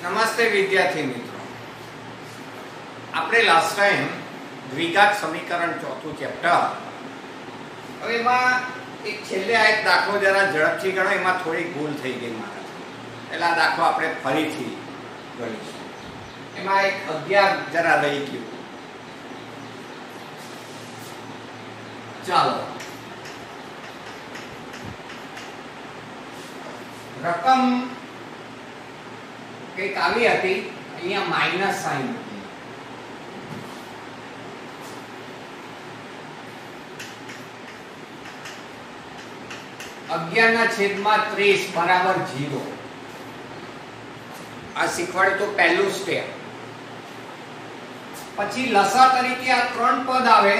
નમસ્તે વિદ્યાર્થી મિત્રો, આપણે લાસ્ટ ટાઈમ દ્વિઘાત સમીકરણ ચોથું ચેપ્ટર, હવે એમાં એક છેલ્લે આ એક દાખલો જરા ઝડપથી ગણો, એમાં થોડી ભૂલ થઈ ગઈ મારાથી, એટલે આ દાખલો આપણે ફરીથી ગણીશું. એમાં એક 11 જરા રહી ગયું. ચાલો, રકમ કંઈક આવી હતી, અહીંયા માઇનસ સાઈન હતી. અગિયાર ના છેદમાં 30 બરાબર 0. આ શીખવાડ્યું તો પહેલું સ્ટેપ. પછી લસા તરીકે આ ત્રણ પદ આવે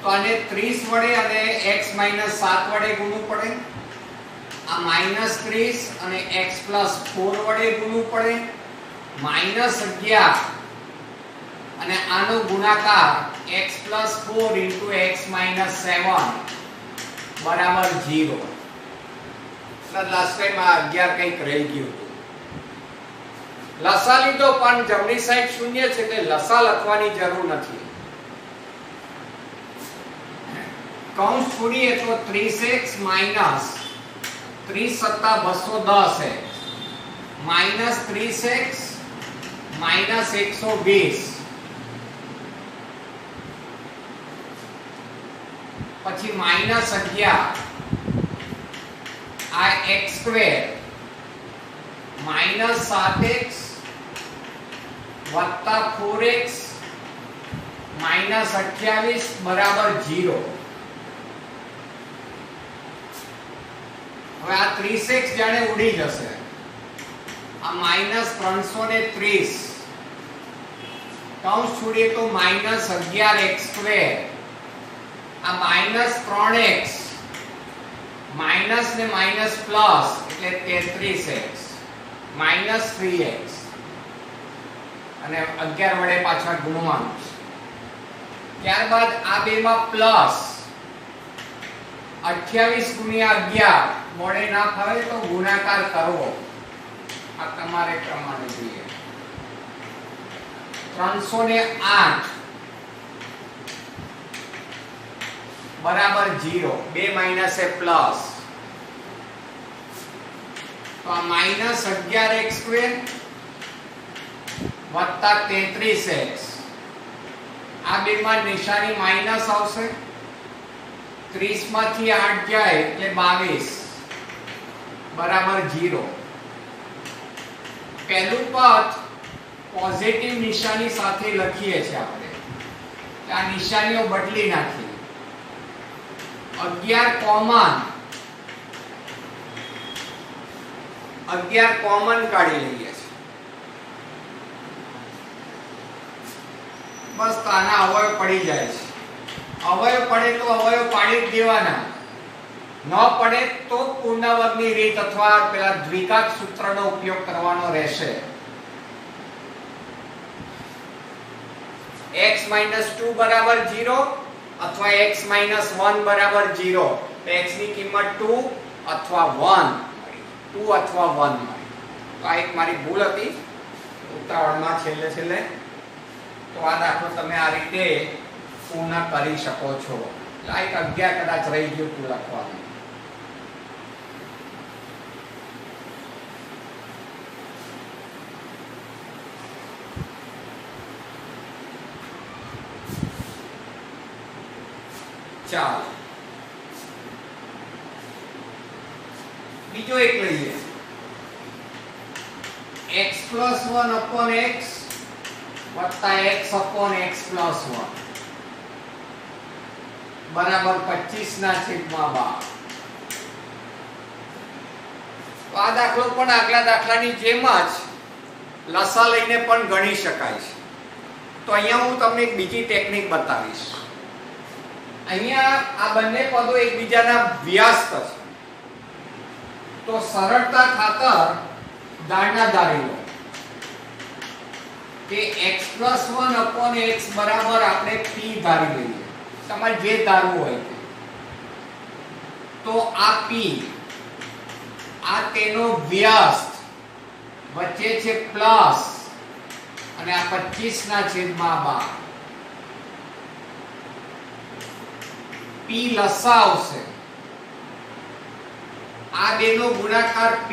તો આને 30 વડે અને x - 7 વડે ગુણવું પડે. આ -30 અને x + 4 વડે ગુણવું પડે. -11 અને આનો ગુણાકાર x + 4 * x - 7 બરાબર 0. લાસ્ટ ટાઈમ આ 11 કંઈક રહી ગયું હતું. લસા લીધો પણ જમણી સાઈડ શૂન્ય છે એટલે લસા લખવાની જરૂર નથી. કૌંસ છોડીએ તો 30x - 30 + 210x -30x - 120 પછી -11 આ x² -7x + 4x -28 બરાબર 0. હવે આ 30x જાણે ઉડી જશે. આ -330 કૌંસ છોડીએ તો -11x². આ -3x માઈનસ ને માઈનસ પ્લસ એટલે 33x -3x અને 11 વડે પાછા ગુણવાનું છે. ત્યારબાદ આ બેમાં પ્લસ 28 * 11 મોડે ના ફાવે તો ગુણાકાર કરવો. આ તમારે પ્રમાણે જોઈએ. 308 બરાબર 0. 2 માઈનસ એ પ્લસ તો આ -11x² વત્તા 33x. આ બેમાં નિશાની માઈનસ આવશે. 30 માંથી 8 જાય એટલે 22 બરાબર 0. પહેલું પદ પોઝિટિવ નિશાની સાથે લખીએ છીએ આપણે. આ નિશાનીઓ બદલી નાખી. 11 કોમન કાઢી લઈએ છીએ. બસ આના અવયવ પડી જાય છે. અવયવ પડે તો અવયવ પાડી જ દેવાના, ન પડે તો પૂર્ણવર્ગની રીત અથવા પેલા દ્વિઘાત સૂત્રનો ઉપયોગ કરવાનો રહેશે. x - 2 બરાબર 0 અથવા x - 1 બરાબર 0. તો x ની કિંમત 2 અથવા 1 2 અથવા 1 મળી. તો આ એક મારી ભૂલ હતી ઉતાવળમાં છેલ્લે. તો આ દાખલો તમે આ રીતે પૂર્ણ કરી શકો છો. આ એક 11 કદાચ રહી ગયું તું લખવાનું. ચાલો બીજો એક લઈએ. x + 1/x વત્તા x/x + 1 બરાબર 25/12. તો આ દાખલો પણ આગલા દાખલાની જેમ જ લસા લઈને પણ ગણી શકાય છે. તો અહીંયા હું તમને એક બીજી ટેકનિક બતાવીશ. અહીંયા આ બંને પદો એકબીજાના વ્યસ્ત છે તો સરળતા ખાતર દાળના ધારી લો કે x + 1/x બરાબર આપણે p ધારી લઈએ. તમારે જે ધારવું હોય તો આ p આ તેનો વ્યસ્ત વચ્ચે છે પ્લસ અને આ 25 ના છેદમાં 12. p લસા આવશે. આ બેનો ગુણાકાર p²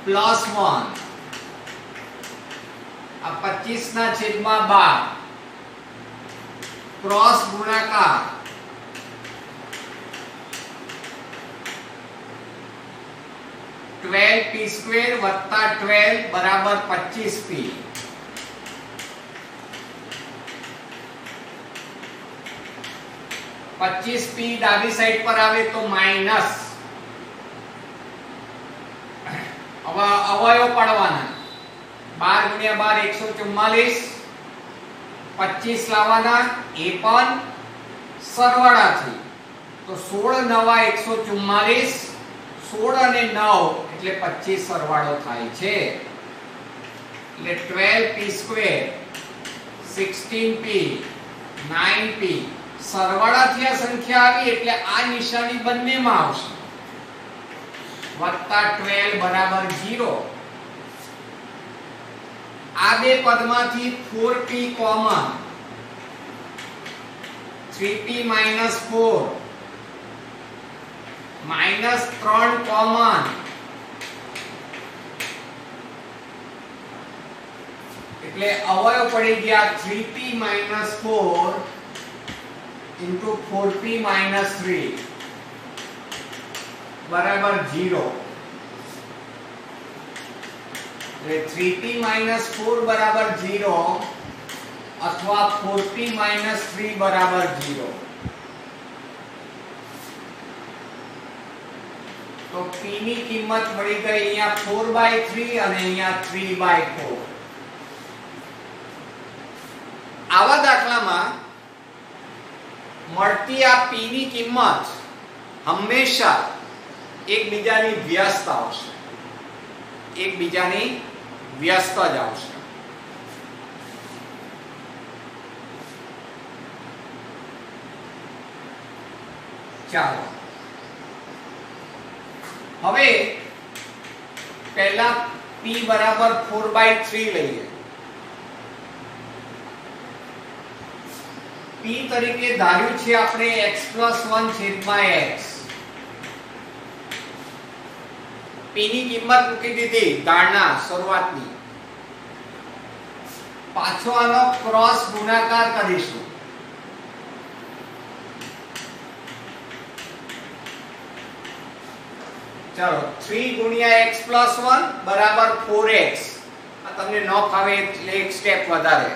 પ્લસ 1 આ 25 ના છેદમાં 12 ક્રોસ ગુણાકાર 12p² વત્તા 12 બરાબર 25p. 25p ડાબી સાઈડ પર આવે તો માઈનસ. હવે અવયવ પાડવાના. 12 × 12 144, 25 લાવવાના એ પણ સરવાળાથી. તો 16 નવા 144, 16 અને 9 એટલે 25 સરવાળો થાય છે. એટલે 12p², 16p, 9p સરવાળાથી આ સંખ્યા આવી એટલે આ નિશાની બંનેમાં આવશે. વત્તા 12 બરાબર 0. આ બે પદમાંથી 4p કોમન, 3p - 4 -3 કોમન એટલે અવયવ પડી ગયા 3p - 4 into 4p - 3 બરાબર 0. એટલે 3p - 4 બરાબર 0 અથવા 4p - 3 બરાબર 0. તો p ની કિંમત મળી ગઈ અહીંયા 4/3 અને અહીંયા 3/4. આવા દાખલામાં મળતી આ p ની કિંમત હંમેશા એકબીજાની વ્યસ્ત આવશે. એકબીજાની વ્યસ્ત જ આવશે. ચાલો હવે પહેલા p બરાબર 4/3 લઈએ. p તરીકે ધાર્યું છે આપણે x + 1 છેદમાં x. p ની કિંમત મૂકી દીધી ધારણા શરૂઆતની. પાછો આનો ક્રોસ ગુણાકાર કરીશું. ચાલો 3 × x + 1 બરાબર 4x. આ તમને ન ફાવે એટલે એક સ્ટેપ વધારે.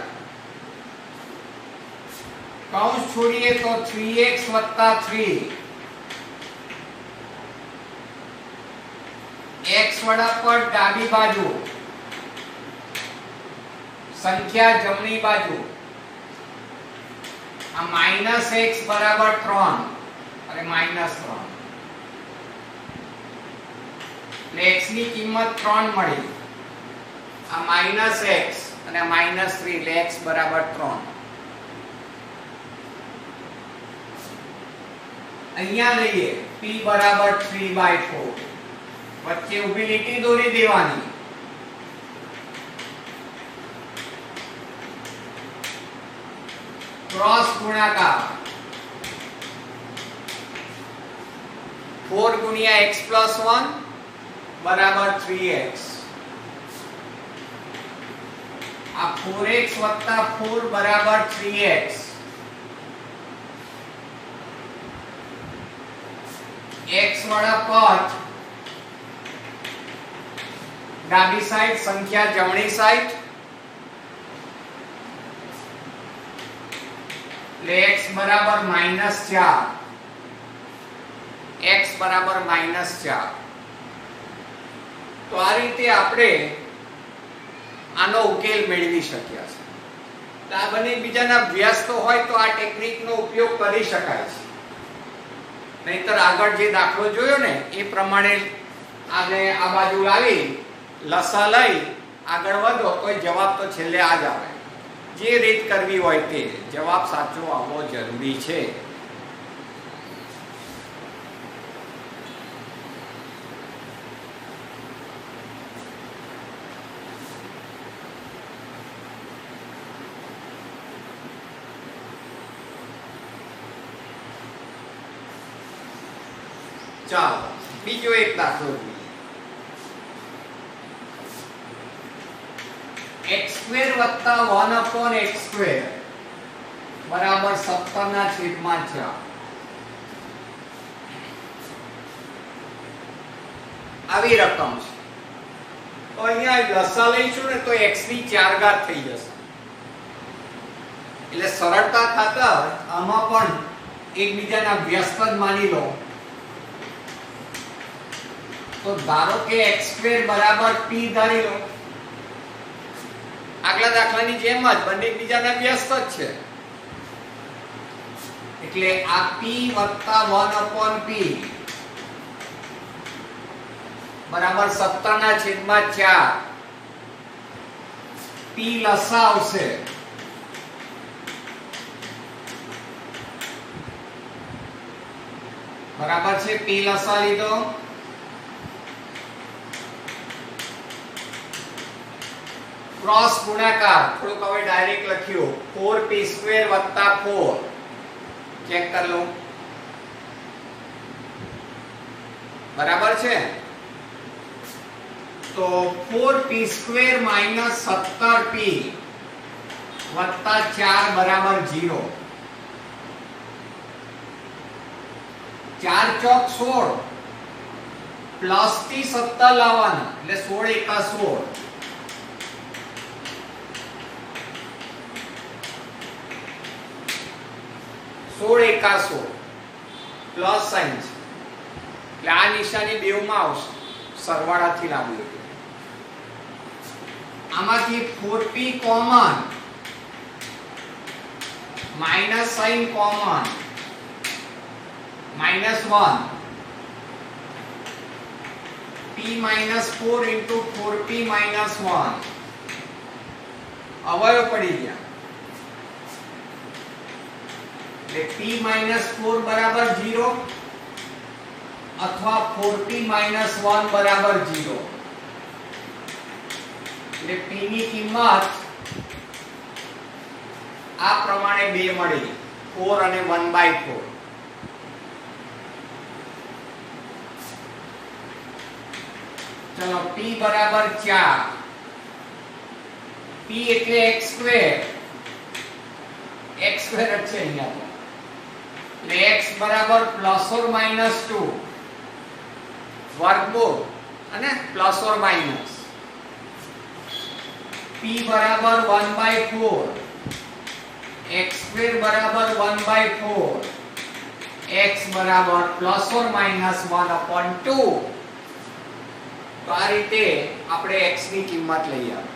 કૌંસ છોડીએ તો 3x + 3 x વડા પર ડાબી બાજુ સંખ્યા જમણી બાજુ. આ -x બરાબર 3 અને -3 એટલે x ની કિંમત 3 મળી. આ -x અને -3 એટલે x બરાબર 3. અહીંયા લઈએ p બરાબર 3/4. વચ્ચે ઊભી લીટી દોરી દેવાની. ક્રોસ ગુણાકાર 4 × x + 1 બરાબર 3x. આ 4x + 4 બરાબર 3x. x વાળા પદ ડાબી સાઈડ સંખ્યા જમણી સાઈડ એટલે x બરાબર -4. x બરાબર -4. તો આ રીતે આપણે આનો ઉકેલ મેળવી શક્યા છે. તો આ બંને બીજાના વ્યસ્ત હોય તો આ ટેકનિકનો ઉપયોગ કરી શકાય છે. નહીતર આગળ જે દાખલો જોયો ને એ પ્રમાણે આને આ બાજુ લાવી લસા લઈ આગળ વધો તો જવાબ તો છેલ્લે આ જ આવે. જે રીત કરવી હોય તે જવાબ સાચો આવવો જરૂરી છે. ચાલો બીજો એક દાખલો જોઈએ. x² + 1/x² બરાબર 17/4. આવી રકમ છે. તો અહીંયા લસા લઈશું ને તો x ની 4 ઘાત થઈ જશે. એટલે સરળતા ખાતર આમાં પણ એકબીજાના વ્યસ્ત જ માની લો. તો ધારો કે x² બરાબર p ધારી લો. આગલા દાખલાની જેમ જ બંને એકબીજાના વ્યસ્ત જ છે. એટલે આ p + 1/p બરાબર 17/4. p લસા આવશે. બરાબર છે. p લસા લીધો. ક્રોસ ગુણાકાર થોડુંક હવે ડાયરેક્ટ લખ્યું 4p² + 4. ચેક કરી લો. બરાબર છે. તો 4p² - 17p + 4 બરાબર 0. 4 ચોક 16 પ્લસ થી 17 લાવવાના એટલે 16 એકા 16. પ્લસ સાઇન છે એટલે આ નિશાની બેવમાં આવશે. સરવાળાથી લાવવું. આમાંથી 4p common, minus sign common, -1 p - 4 * 4p - 1 અવયવ પડી ગયા. એટલે p - 4 બરાબર 0 અથવા 4p - 1 બરાબર 0. એટલે p ની કિંમત આ પ્રમાણે 2 મળી, 4 અને 1/4. ચલો p બરાબર 4. p એટલે x². x² જ છે અહીંયા તો. એટલે x બરાબર ±2 વર્ગમૂળ અને +or- p બરાબર 1/4. x² બરાબર 1/4. x બરાબર ±1/2. તો આ રીતે આપણે x ની કિંમત લઈ આવી.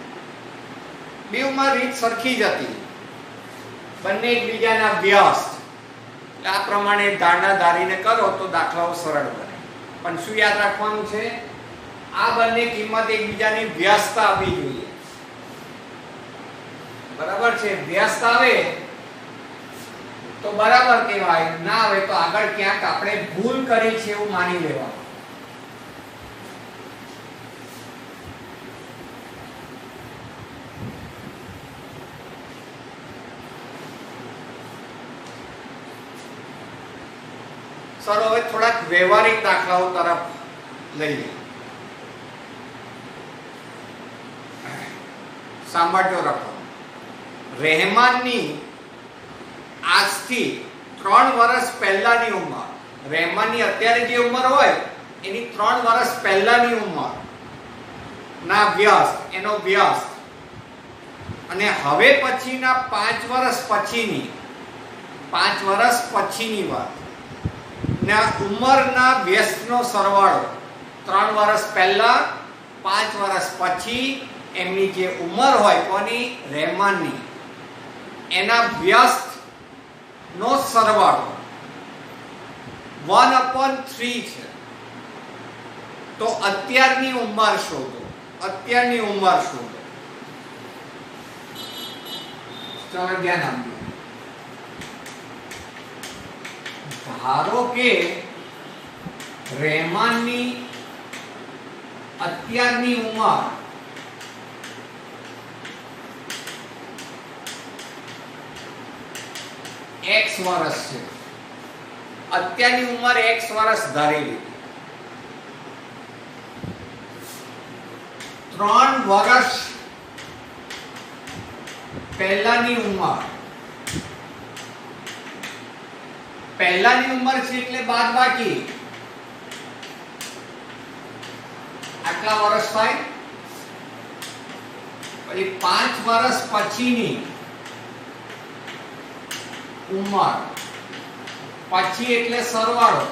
બેવમાં રીત સરખી જ હતી. બંને એકબીજાના વ્યસ્ત. આ પ્રમાણે ધારણા ધારીને કરો તો દાખલાઓ સરળ બને. પણ શું યાદ રાખવાનું છે? આ બંને કિંમત એકબીજાની વ્યસ્ત આવવી જોઈએ. બરાબર છે. વ્યસ્ત આવે તો બરાબર કહેવાય, ના આવે તો આગળ ક્યાંક આપણે ભૂલ કરી છે એવું માની લેવાનું. સર હવે થોડાક વ્યવહારિક દાખલાઓ તરફ લઈએ. સાંભળજો રાખો. રહેમાનની આજથી 3 વર્ષ પહેલાની ઉંમર, રહેમાનની અત્યારે જે ઉંમર હોય એની 3 વર્ષ પહેલાની ઉંમર ના વ્યસ્ત, એનો વ્યસ્ત, અને હવે પછીના 5 વર્ષ પછીની, 5 વર્ષ પછીની વાત ના ઉંમરના વ્યસ્તનો સરવાળો 3 વર્ષ પહેલા 5 વર્ષ પછી એમની જે ઉંમર હોય કોની, રહેમાનની, એના વ્યસ્ત નો સરવાળો 1/3 છે. તો અત્યારની ઉંમર શોધો. અત્યારની ઉંમર શોધો. ચાલો ધ્યાન આપજો. ધારો કે રહેમાનની અત્યારની ઉંમર x વર્ષ છે. અત્યારની ઉંમર x વર્ષ ધારેલી. 3 વર્ષ પહેલાની ઉંમર, પહેલાની ઉંમર છે એટલે બાદબાકી આટલા વર્ષ થાય. પછી 5 વર્ષ પછીની ઉંમર, પછી એટલે સરવાળો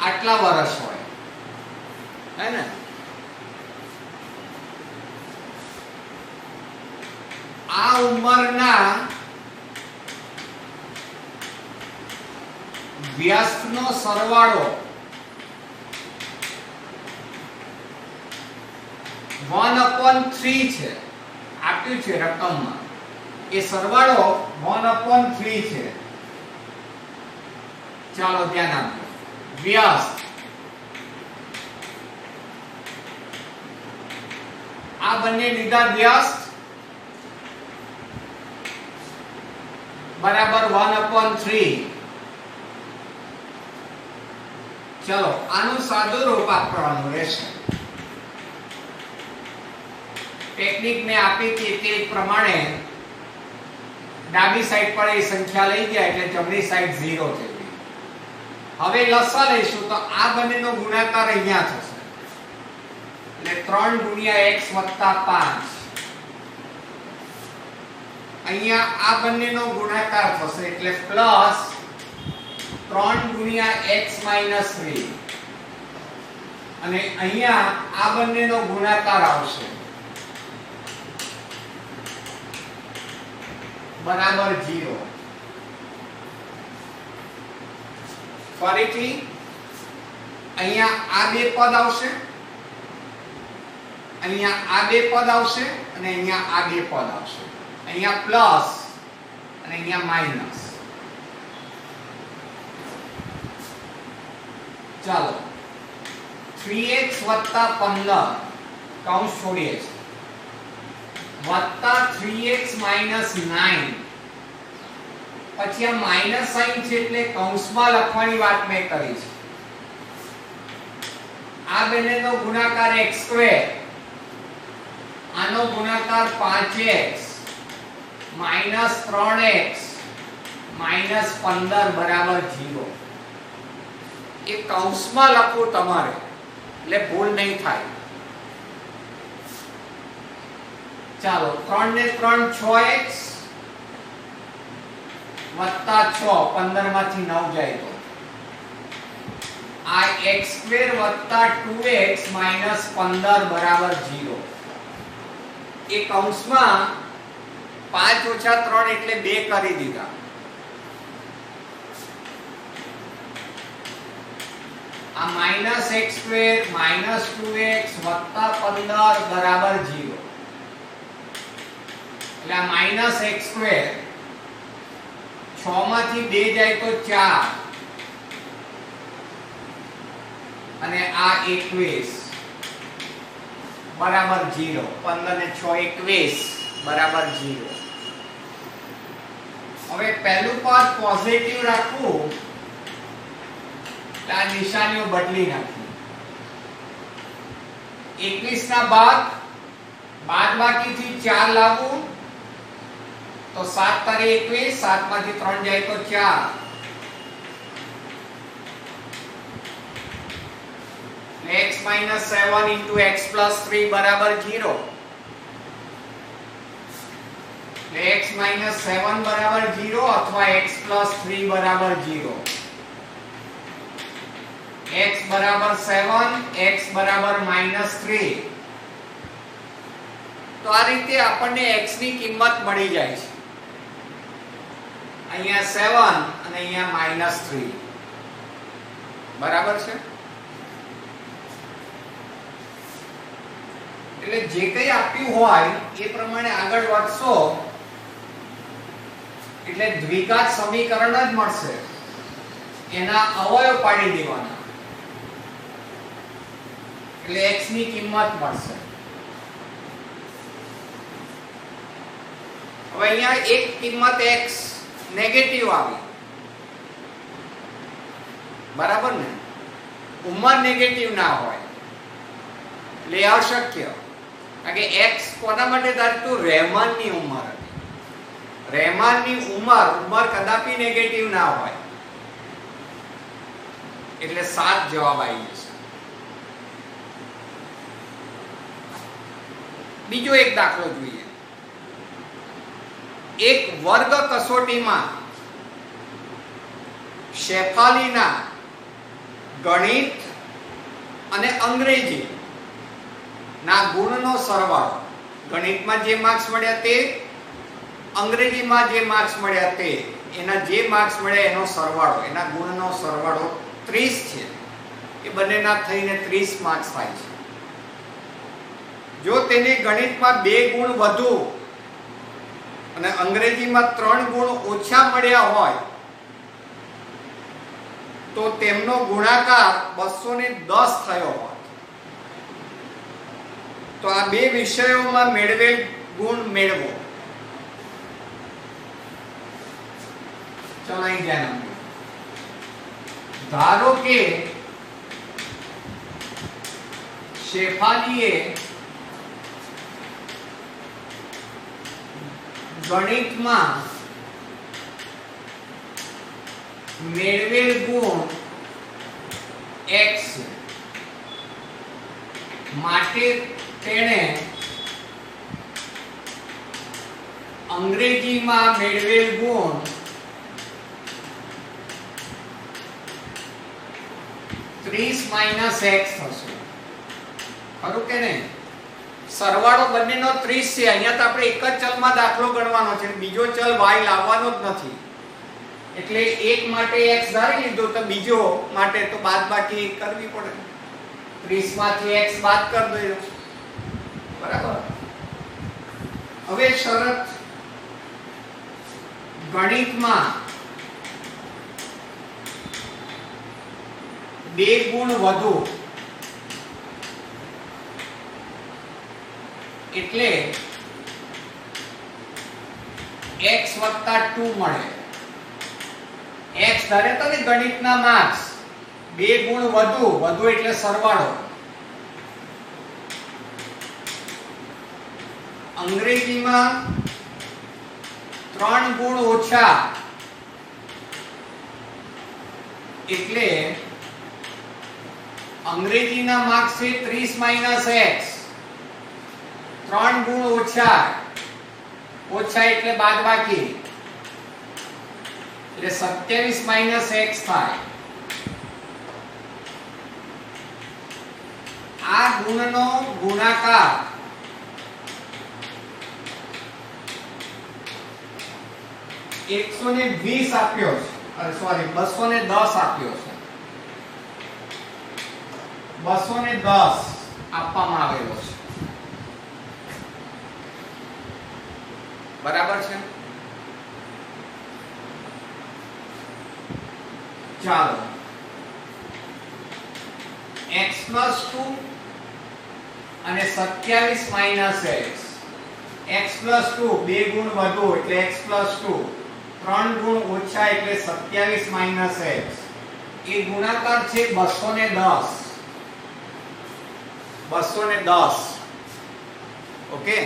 આટલા વર્ષ હોય, હે ને? આ ઉંમરના વ્યસ્તનો સરવાળો 1/3 છે, આપ્યું છે રકમમાં. એ સરવાળો 1/3 છે. ચાલો ધ્યાન આપો. વ્યસ્ત આ બંને લીધા, વ્યસ્ત બરાબર 1/3. ચલો આનું સાદું રૂપ આપવાનું રહેશે. ટેકનિક મેં આપી હતી તે પ્રમાણે ડાબી સાઈડ પર એ સંખ્યા લઈ ગયા એટલે જમણી સાઈડ 0 થઈ ગઈ. હવે લસા લઈશું તો આ બંનેનો ગુણાકાર અહીંયા થશે એટલે 3 ગુણ્યા x વત્તા 5. અહીંયા આ બંનેનો ગુણાકાર થશે એટલે પ્લસ 3 ગુણ્યા x માઈનસ 3 અને અહીંયા આ બંનેનો ગુણાકાર આવશે બરાબર 0. ફરીથી અહીંયા આ બે પદ આવશે, અહીંયા આ બે પદ આવશે અને અહીંયા આ બે પદ આવશે. અહીંયા પ્લસ અને અહીંયા માઈનસ. ચાલો 3x 15 કૌંસ છોડીએ છે વત્તા 3x માઈનસ 9. પછી આ માઈનસ સાઈન છે એટલે કૌંસમાં લખવાની વાત મેં કરી છે. આ બંનેનો ગુણાકાર x2, આનો ગુણાકાર 5x માઈનસ 3x માઈનસ 15 બરાબર 0. એ કૌંસમાં લખવું તમારે એટલે ભૂલ નહીં થાય. ચાલો 3 ને 3 6x વત્તા 6, 15 માંથી 9 જાય તો આ x2 વત્તા 2x માઈનસ 15 બરાબર 0. એ કૌંસમાં 5 ઓછા 3 એટલે 2 કરી દીધા. આ માઈનસ x2 માઈનસ 2x વત્તા 15 બરાબર 0. એટલે આ માઈનસ x2 6 માંથી 2 જાય તો 4 અને આ 21 બરાબર 0. 15 ને 6 21 બરાબર 0. હવે પહેલું પદ પોઝિટિવ રાખવું એટલે આ નિશાનીઓ બદલી નાખી. 21 ના બાદબાકીથી 4 લાવવું તો 7 તારી 21, 7 માંથી 3 જાય તો 4. x minus 7 into x plus 3 બરાબર 0. x minus 7 બરાબર 0 અથવા x plus 3 બરાબર 0. x બરાબર 7, x બરાબર -3. તો આ રીતે આપણને x ની કિંમત મળી જાય છે. અહીંયા 7 અને અહીંયા -3 બરાબર છે. એટલે જે કંઈ આપ્યું હોય એ પ્રમાણે આગળ વધશો એટલે દ્વિઘાત સમીકરણ જ મળશે. એના અવયવ પાડી દેવાના એટલે x ની કિંમત મળશે. હવે અહીંયા એક કિંમત x નેગેટિવ આવી, બરાબર ને? ઉંમર નેગેટિવ ના હોય એટલે અશક્ય, કારણ કે x કોના માટે ધારતું? રહેમાનની ઉંમર હતી. રહેમાનની ઉંમર કદાપી નેગેટિવ ના હોય, એટલે 7 જવાબ આવી જશે. બીજો એક દાખલો જોઈએ. એક વર્ગ કસોટીમાં શેફાલીના ગણિત અને અંગ્રેજી ના ગુણનો સરવાળો, ગણિતમાં જે માર્ક્સ મળ્યા તે, અંગ્રેજીમાં જે માર્ક્સ મળ્યા તે, એના જે માર્ક્સ મળ્યા એનો સરવાળો, એના ગુણનો સરવાળો 30 છે. એ બંનેના થઈને 30 માર્ક્સ થાય છે. જો તેને ગણિતમાં 2 ગુણ વધુ અને અંગ્રેજીમાં 3 ગુણ ઓછા મળ્યા હોય તો તેમનો ગુણાકાર 210 થયો હોત. તો આ બે વિષયોમાં મેળવેલ ગુણ મેળવો. ચલો અહીં ધ્યાન આપો. ધારો કે શેફાલીએ ગણિતમાં મેળવેલ ગુણ x માટે તેણે અંગ્રેજીમાં મેળવેલ ગુણ 30 - x થશે. ખરું કે નહીં? સરવાળો બંનેનો 30 છે. અહીંયા તો આપણે એક જ ચલમાં દાખલો ગણવાનો છે, બીજો ચલ y લાવવાનો જ નથી. એટલે એક માટે x ધારી લીધો તો બીજો માટે તો બાદબાકી કરવી પડે. 30 માંથી x બાદ કરી દો. બરાબર. હવે શરત, ગણિતમાં 2 ગુણ વધુ એટલે x + 2 મળે. x ધારે તો ને ગણિતના માર્ક્સ 2 ગુણ વધુ એટલે સરવાળો. અંગ્રેજીમાં 3 ગુણ ઓછા એટલે અંગ્રેજીના માર્ક્સ છે 30 - x. 3 ગુણ ઓછા એટલે બાદબાકી, એટલે 27 - x થાય. આ ગુણનો ગુણાકાર 120 આપ્યો છે, અરે સોરી 210 આપ્યો છે. 210 આપવામાં આવેલો છે. બરાબર છે. ચાલો x + 2 અને 27 - x. x + 2 2 ગુણ વધુ એટલે x + 2, 3 ગુણ ઓછા એટલે 27 - x. એ ગુણાકાર છે 210. 210. ઓકે.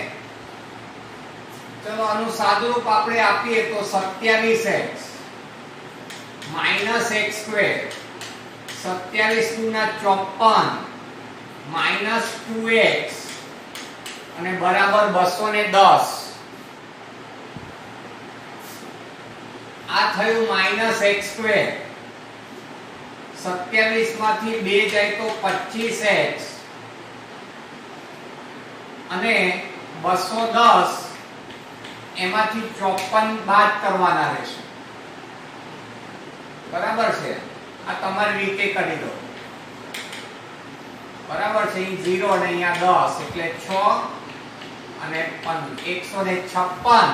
ચલો આનું સાદુરૂપ આપણે આપીએ તો 27x - x², 27 * 54 - 2x અને બરાબર 210. આ થયું -x². 27 માંથી 2 જાય તો 25x અને 210 એમાંથી 54 બાદ કરવાના રહેશે. બરાબર છે. આ તમારી રીતે કરી દો. બરાબર છે. અહીં 0 અને અહીંયા 10 એટલે 6 અને 156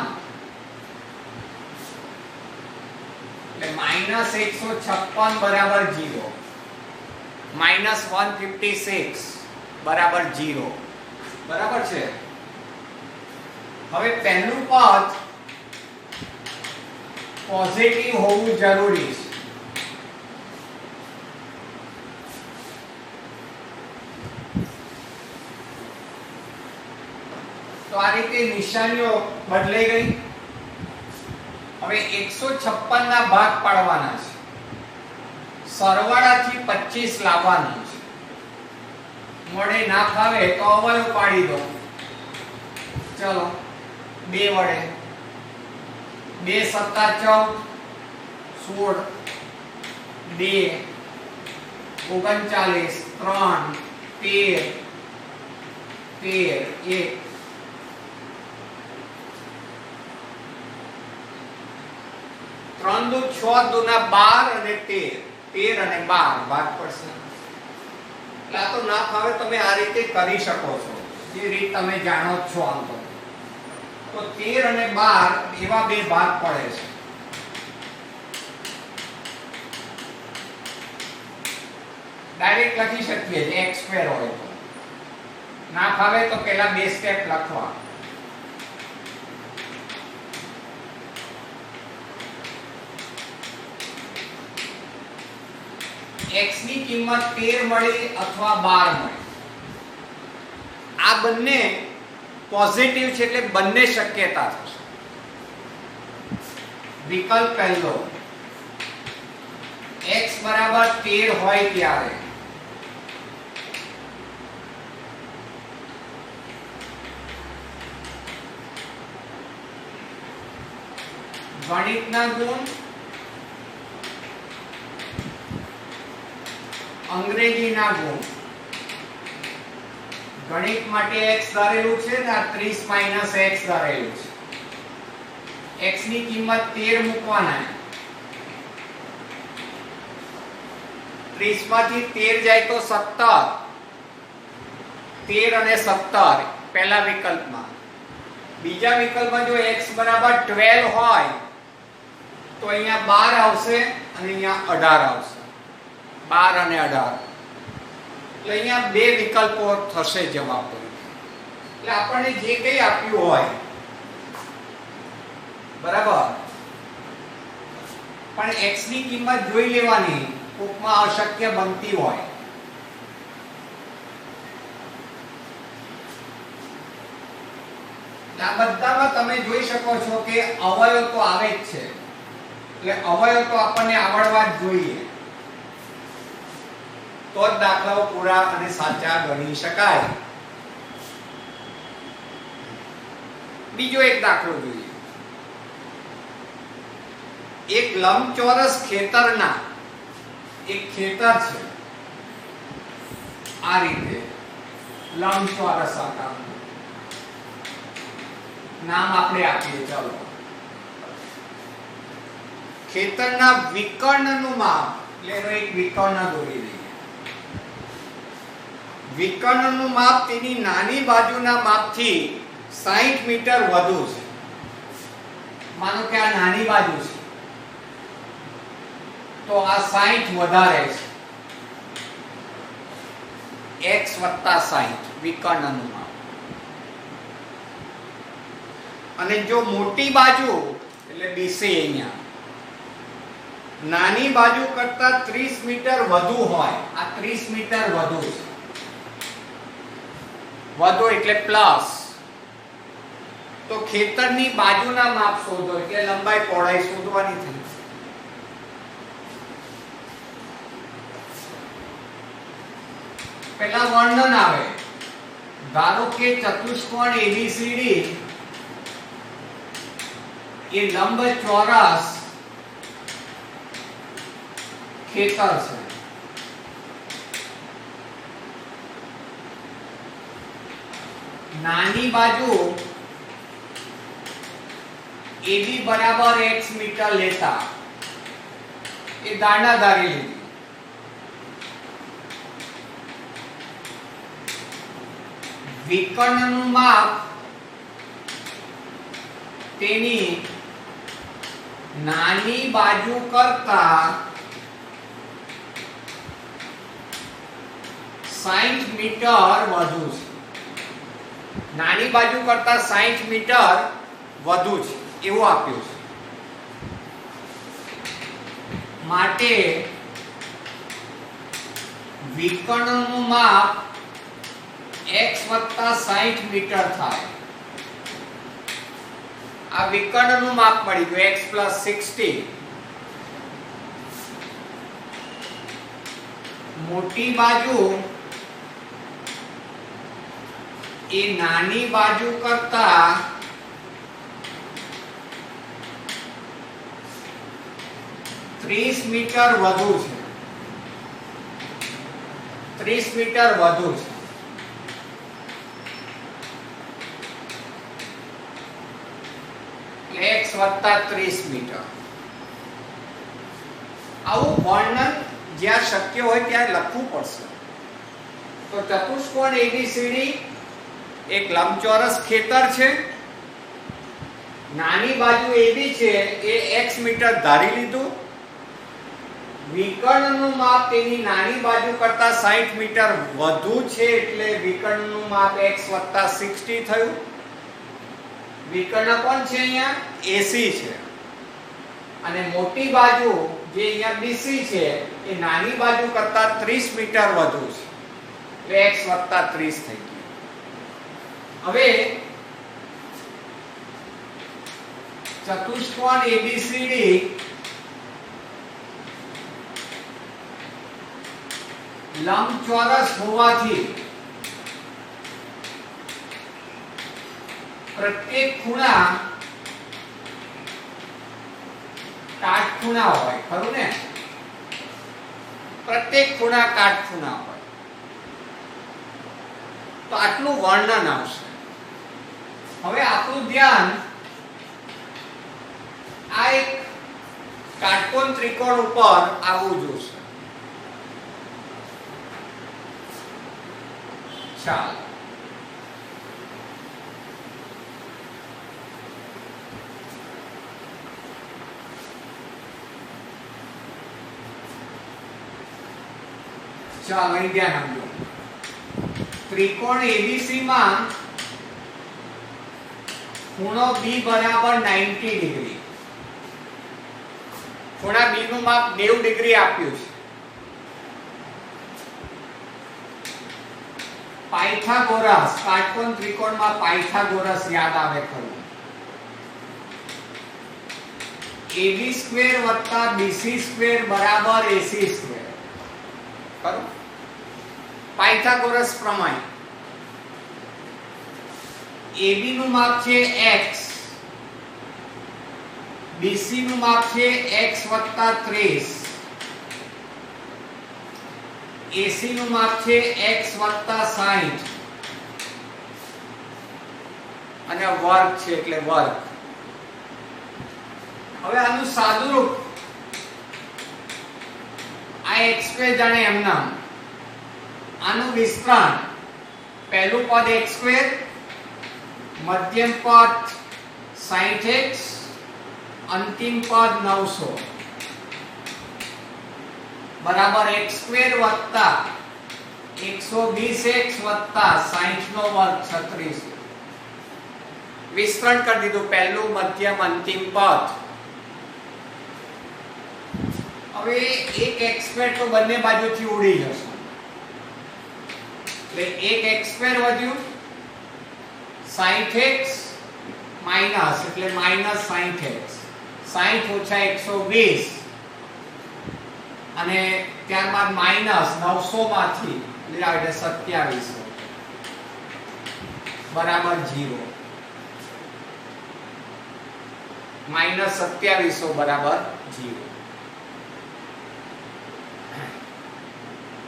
એટલે -156 બરાબર 0, -156 બરાબર 0. બરાબર છે. હવે પહેલું પદ પોઝિટિવ હોવું જરૂરી છે. તો આ રીતે નિશાનીઓ બદલાઈ ગઈ. હવે 156 ના ભાગ પાડવાના છે. સરવાળાથી 25 લાવવાનું છે. વડે ના ફાવે તો અવયવ પાડી દો. ચલો 2 વડે 2 સત્તા 14 16 2 39 3 13 13 1 3 દુ 6 દુના 12 અને 13 અને 12 ભાગ પડશે. એટલે આ તો ના ફાવે તમે આ રીતે કરી શકો છો, જે રીત તમે જાણો છો. આમ તો 13 અને 12 એવા બે ભાગ પડે છે. ડાયરેક્ટ લખી શકીએ x² હોય તો. ના ફાવે તો પહેલા બે સ્ટેપ લખવા. x ની કિંમત 13 મળી અથવા 12 મળી. આ બંને પોઝિટિવ છે એટલે બંને શક્યતા થશે. વિકલ્પ પહેલો x બરાબર 13 હોય ત્યારે ગણિતના ગુણ, અંગ્રેજીના ગુણ. ગણિત માટે x ધારેલું છે ને આ 30 માઈનસ x ધારેલું છે. x ની કિંમત 13 મૂકવાના. 30 માંથી 13 જાય તો 17. 13 અને 17 પહેલા વિકલ્પમાં. બીજા વિકલ્પમાં જો x બરાબર 12 હોય તો અહીંયા 12 આવશે અને અહીંયા 18 આવશે. 12 અને 18 એટલે અહીંયા બે વિકલ્પો થશે જવાબ. એટલે આપણને જે કંઈ આપ્યું હોય બરાબર, પણ x ની કિંમત જોઈ લેવાની, કોકમાં અશક્ય બનતી હોય. આ બધામાં તમે જોઈ શકો છો કે અવયવ તો આવે જ છે. એટલે અવયવ તો આપણને આવડવા જ જોઈએ, તો જ દાખલાઓ પૂરા અને સાચા ગણી શકાય. બીજો એક દાખલો જોઈએ. એક લંબચોરસ ખેતરના, એક ખેતર છે આ રીતે લંબચોરસ આકારનું. નામ આપણે આપીએ. ચાલો ખેતરના વિકર્ણનું માપ, એટલે એક વિકર્ણ દોરી દઈએ. વિકર્ણનું માપ તેની નાની બાજુના માપથી 60 મીટર વધુ છે. માનો કે આ નાની બાજુ છે તો આ 60 વધારે છે. x + 60 વિકર્ણનું માપ. અને જો મોટી બાજુ એટલે BC અહીંયા નાની બાજુ કરતા 30 મીટર વધુ હોય, આ 30 મીટર વધુ છે. વધુ એટલે પ્લસ, તો ખેતરની બાજુના માપ શોધો. એટલે લંબાઈ પહોળાઈ શોધવાની થઈ. પહેલા વર્ણન આવે. ધારો કે ચતુષ્કોણ ABCD એ લંબચોરસ ખેતર છે. નાની બાજુ AB બરાબર x મીટર લેતા એ દાણા ધારી લીધી. વિકર્ણનું માપ તેની નાની બાજુ કરતા 60 મીટર વધુ છે. નાની બાજુ કરતા 60 મીટર વધુ છે એવું આપ્યું છે. માટે વિકર્ણનું માપ x + 60 મીટર થાય. આ વિકર્ણનું માપ મળી ગયું x + 60. મોટી બાજુ એ નાની બાજુ કરતા 30 મીટર વધુ છે. 30 મીટર વધુ છે. x + 30 metre. આવું વર્ણન જ્યાં શક્ય હોય ત્યાં લખવું પડશે. તો ચતુષ્કોણ ABCD એક લંબચોરસ ખેતર છે. નાની બાજુ AB છે એ x મીટર ધારી લીધું. વિકર્ણનું માપ તેની નાની બાજુ કરતા 60 મીટર વધુ છે એટલે વિકર્ણનું માપ x + 60 થયું. વિકર્ણ કોણ છે અહીંયા? AC છે. અને મોટી બાજુ જે અહીંયા BC છે એ નાની બાજુ કરતા 30 મીટર વધુ છે એટલે x + 30 થઈ ગયું. હવે ચતુષ્કોણ ABCD લંબચોરસ હોવાથી પ્રત્યેક ખૂણા કાટખૂણા હોય, ખરું ને? પ્રત્યેક ખૂણા કાટખૂણા હોય. તો આટલું વર્ણન આવશે. હવે આપણું ધ્યાન આ એક કાટકોણ ત્રિકોણ ઉપર આવવું જોશે. ચાલો ચાલો અહીં ધ્યાન આપજો. ત્રિકોણ ABC માં ખૂણો B = 90 ડિગ્રી. ખૂણા B નું માપ 90 ડિગ્રી આપ્યું છે. પાયથાગોરસ કાટકોણ ત્રિકોણમાં પાયથાગોરસ યાદ આવે ખરું? AB² + BC² = AC². ખરું? પાયથાગોરસ પ્રમેય. AB નું માપ છે x, BC નું માપ છે x + 30, AC નું માપ છે x + 60 અને વર્ગ છે એટલે વર્ગ. હવે આનું સાદુરૂપ આ x² જાણે એમ નામ. આનું વિસ્તરણ પહેલું પદ x², મધ્યમ પદ 60x, અંતિમ પદ 900 બરાબર x² + 120x + 60 નો વર્ગ 36. વિસ્તરણ કરી દીધું પહેલું, મધ્યમ, અંતિમ પદ. હવે એક x² તો બંને બાજુથી ઉડી જશે એટલે એક x² વધ્યું, 60x માઈનસ એટલે -60x, 60 - 120 અને ત્યારબાદ -900 માંથી એટલે આવે 2700 બરાબર 0. -2700 બરાબર 0.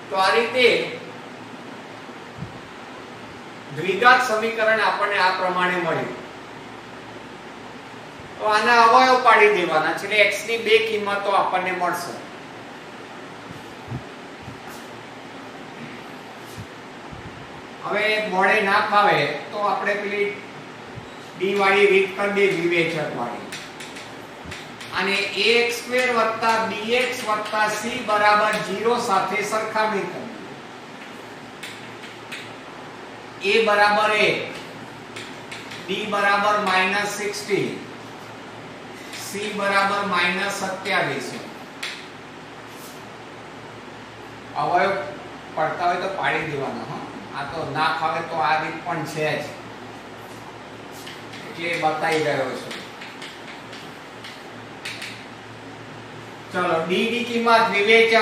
તો આ રીતે દ્વિઘાત સમીકરણ આપણને આ પ્રમાણે મળ્યું. તો આના અવયવ પાડી દેવાના છે એટલે x ની બે કિંમતો આપણને મળશે. હવે મોડે ના ફાવે તો આપણે પેલી d વાળી રીત કરી દે, વિવેચક વાળી. અને ax² + bx + c = 0 સાથે સરખામણી કરી. a = 1, b = -60, c = -2700. અવયવ પડતા હોય તો પાડી દેવાના. હા, આ તો ના ફાવે તો આ રીત પણ છે જ એટલે બતાવી રહ્યો છું. ચલો d ની કિંમત વિવેચક,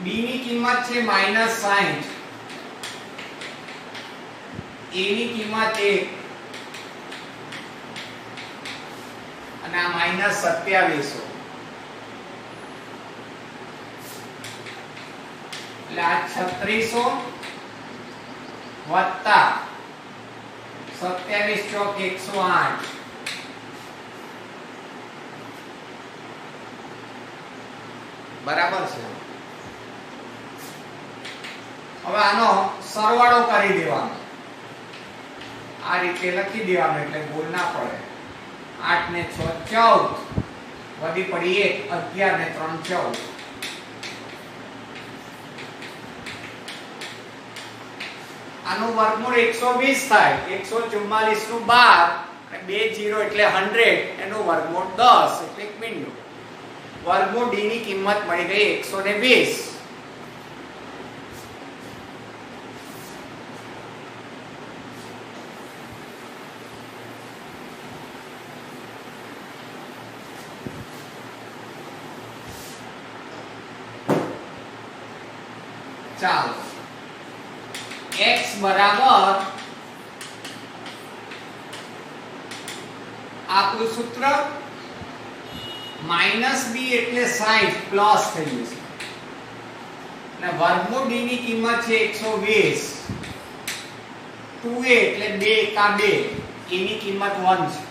b ની કિંમત છે -60, a ની કિંમત 1 અને આ -2700, એટલે આ 3600 વત્તા 27 ચોક 108, બરાબર છે. હવે આનો સરવાળો કરી દેવાનો, આ રીતે લખી દેવાનો એટલે ભૂલ ના પડે. 8 ને 6 14, વધી પડી 1, 11 ને 3 14. આનું વર્ગમૂળ 120 થાય, 144 નું 12 અને 2 0 એટલે 100, એનું વર્ગમૂળ 10 એટલે 1 બિંદુ. વર્ગમૂળ d ની કિંમત મળી ગઈ 120. ચાલો x બરાબર આપણું સૂત્ર -b એટલે 60 પ્લસ થઈ જશે અને વર્ગમૂળ d ની કિંમત છે 120, 2a એટલે 2 કા 2, a ની કિંમત 1 છે,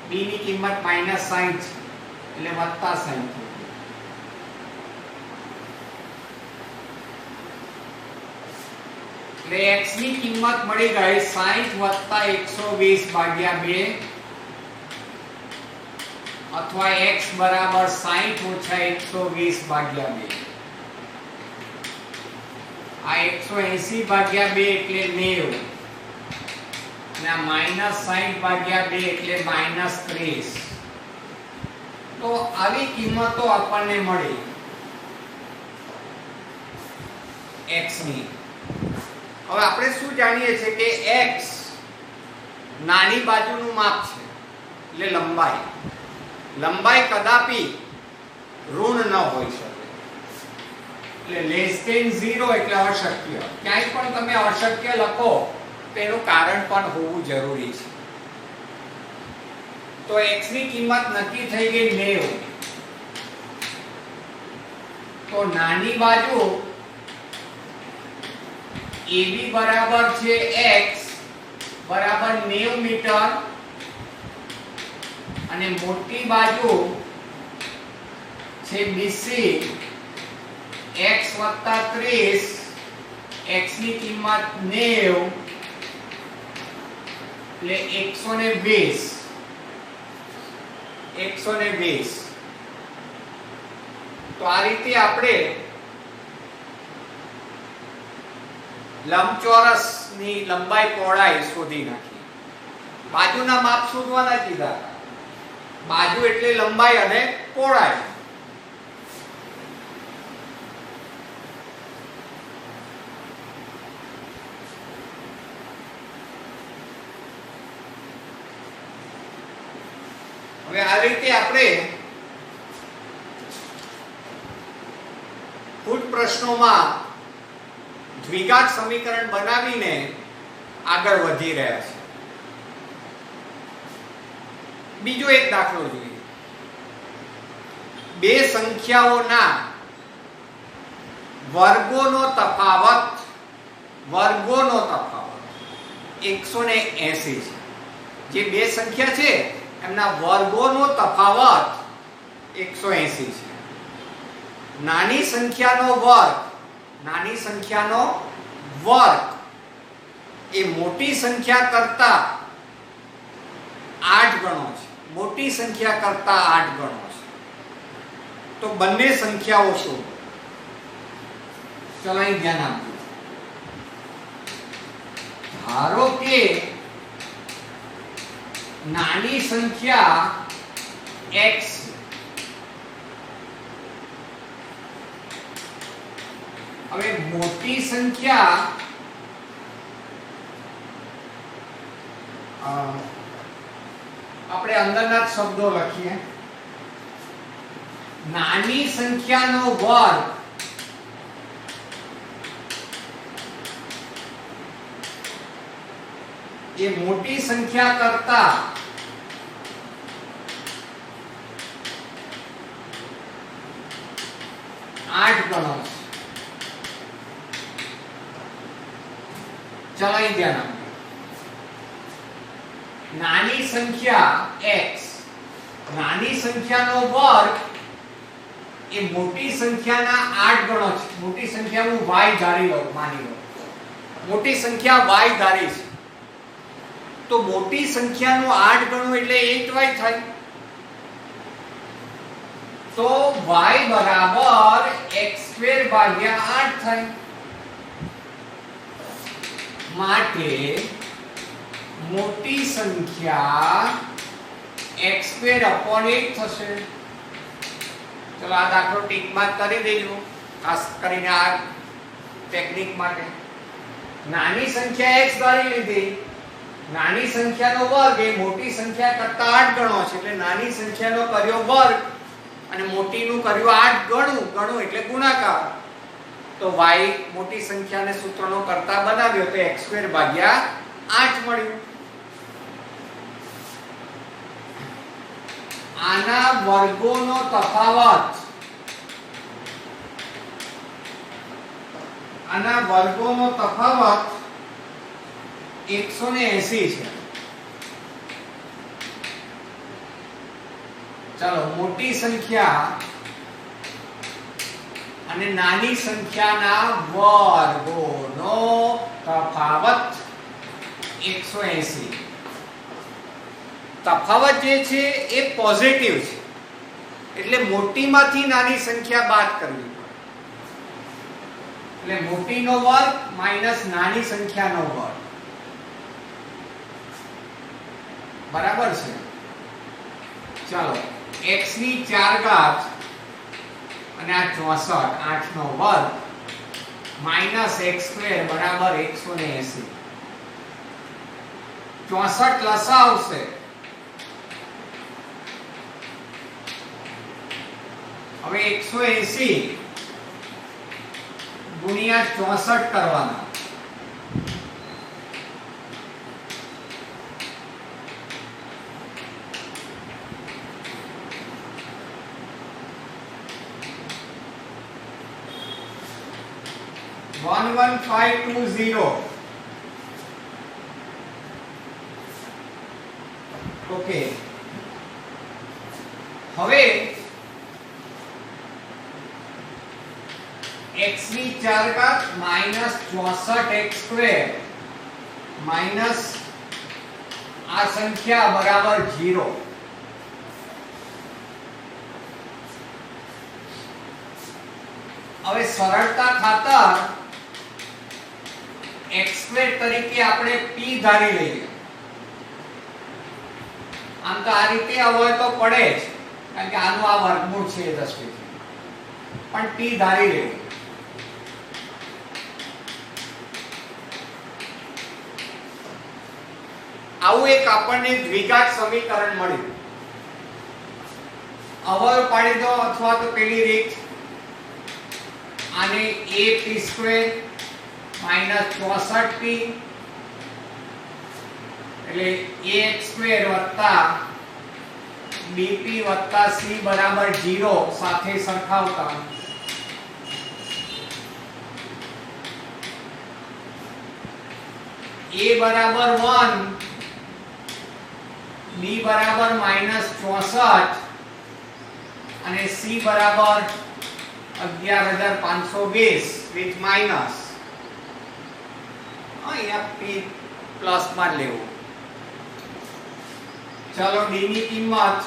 b ની કિંમત -60 છે એટલે +60. એટલે x ની કિંમત મળી ગઈ 60 120 ભાગ્યા 2 અથવા x બરાબર 60 ઓછા 120 ભાગ્યા 2. આ 180 ભાગ્યા 2 એટલે 90 અને આ -60 ભાગ્યા 2 એટલે -30. તો આવી કિંમતો આપણને મળી x ની. હવે આપણે શું જાણીએ છીએ કે x નાની બાજુનું માપ છે એટલે લંબાઈ. લંબાઈ કદાપી ઋણ ન હોઈ શકે, એટલે <0 એટલે અશક્ય. ક્યાંય પણ તમે અશક્ય લખો તેનું કારણ પણ હોવું જરૂરી છે. તો x ની કિંમત નક્કી થઈ ગઈ 90. તો નાની બાજુ AB બરાબર છે x બરાબર 90 મીટર અને મોટી બાજુ છે BC x + 30, x ની કિંમત 90 એટલે 120. તો આ રીતે આપણે લંબચોરસ ની લંબાઈ પહોળાઈ શોધી નાખી. બાજુના માપ શોધવાના કીધા. બાજુ એટલે લંબાઈ અને પહોળાઈ. હવે આ રીતે આપણે કુલ પ્રશ્નોમાં દ્વિઘાત સમીકરણ બનાવીને આગળ વધી રહ્યા છે. બીજો એક દાખલો જોઈએ. બે સંખ્યાઓના વર્ગોનો તફાવત 180 છે. જે બે સંખ્યા છે એમના વર્ગોનો તફાવત 180 છે. નાની સંખ્યાનો વર્ગ એ મોટી સંખ્યા કરતા 8 ગણો છે. મોટી સંખ્યા કરતા 8 ગણો છે. તો બંને સંખ્યાઓ શું? ચલો અહીં ધ્યાન આપજો. ધારો કે નાની સંખ્યા x, હવે મોટી સંખ્યા આપણે અંદરના જ શબ્દો લખીએ. નાની સંખ્યાનો વર્ગ એ મોટી સંખ્યા કરતા 8 ગણો છે. ચલો અહીં ધ્યાન આપો. નાની સંખ્યા x, નાની સંખ્યાનો વર્ગ એ મોટી સંખ્યાના 8 ગણો છે. મોટી સંખ્યા હું y ધારી લઉં, માની લો મોટી સંખ્યા y ધારી છે, તો મોટી સંખ્યાનો 8 ગણો એટલે 8y થાય. તો y બરાબર x² ભાગ્યા 8 થાય. માટે મોટી સંખ્યા x² upon 8 થશે. ચલો આ દાખલો ટીક માર્ક કરી દેજો, ખાસ કરીને આ ટેકનિક માટે. નાની સંખ્યા x ધારી લીધી, નાની સંખ્યાનો વર્ગ એ મોટી સંખ્યા કરતા 8 ગણો છે, એટલે નાની સંખ્યાનો કર્યો વર્ગ અને મોટીનું કર્યું 8 ગણું એટલે ગુણાકાર. તો y મોટી સંખ્યાને સૂત્રનો કરતા બનાવ્યો તો x² ભાગ્યા 8 મળ્યું. આના વર્ગોનો તફાવત, આના વર્ગોનો તફાવત 180 છે. ચાલો મોટી સંખ્યા અને નાની સંખ્યાના વર્ગોનો તફાવત 180. તફાવત જે છે એ પોઝિટિવ છે, એટલે મોટીમાંથી નાની સંખ્યા બાદ કરવી પડે. એટલે મોટીનો વર્ગ માઈનસ નાની સંખ્યાનો વર્ગ, બરાબર છે. ચાલો x ની 4 ઘાત અને આ 64, 8 નો વર્ગ માઈનસ x² બરાબર 180. 64 લસા આવશે, હવે 180 ગુણ્યા 64 કરવાના. One 1520. ઓકે, હવે x ની 4 ઘાત માઈનસ 64x² માઈનસ આ સંખ્યા બરાબર 0. હવે સરળતા ખાતર x² તરીકે આપણે p ધારી લઈએ. આમ તો આ રીતે હોય તો પડે જ, કારણ કે આનું આ વર્ગમૂળ છે દ્રષ્ટિથી, પણ p ધારી લેવું. આવું એક આપણને દ્વિઘાત સમીકરણ મળ્યું. અવયવ પાડી દો, અથવા તો પેલી રીત આને ap² માઈનસ 64p એટલે ax² વત્તા bp વત્તા c બરાબર 0 સાથે સરખાવતા a બરાબર 1, b બરાબર -64 અને c બરાબર 11520 વિથ માઈનસ. અહીંયા p પ્લસ માં લેવું. ચાલો d ની કિંમત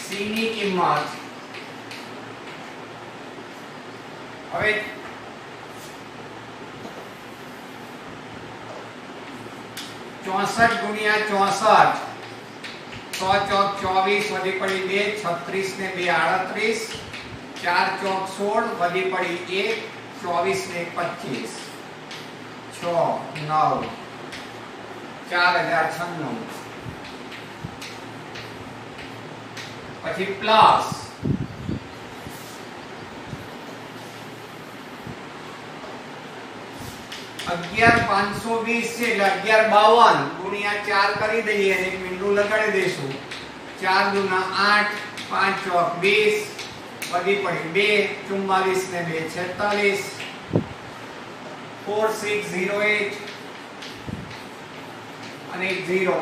c ની કિંમત હવે 64 ગુણ્યા 64, 6 ચોક 24 વધી પડી 2, 36 ને 2 38, 4 ચોક 16 વધી પડી 1, 24 ને 25. 6 9 4096 પછી પ્લસ 11520 છે એટલે 1152 ગુણ્યા 4 કરી દઈએ અને એક મીંડું લગાડી દઈશું 4 દુના 8 5 ચોક 20 વધી પડી 2 44 ને 2 46 4608 અને 0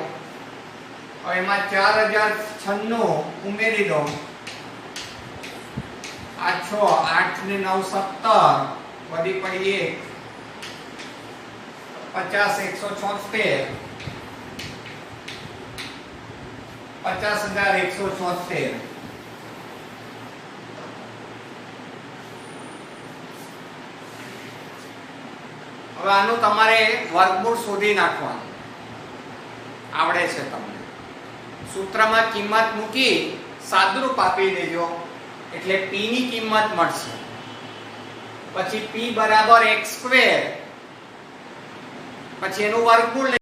હવે એમાં 4096 ઉમેરી દો આ 6 8 ને 9 17 વધી પડી 1 50 176 50176 હવે આનું તમારે વર્ગમૂળ શોધી નાખવાનું આવડે છે તમને સૂત્રમાં કિંમત મૂકી સાદુરૂપ આપી દેજો એટલે p ની કિંમત મળશે પછી p બરાબર x સ્ક્વેર પછી એનું વર્ગમૂળ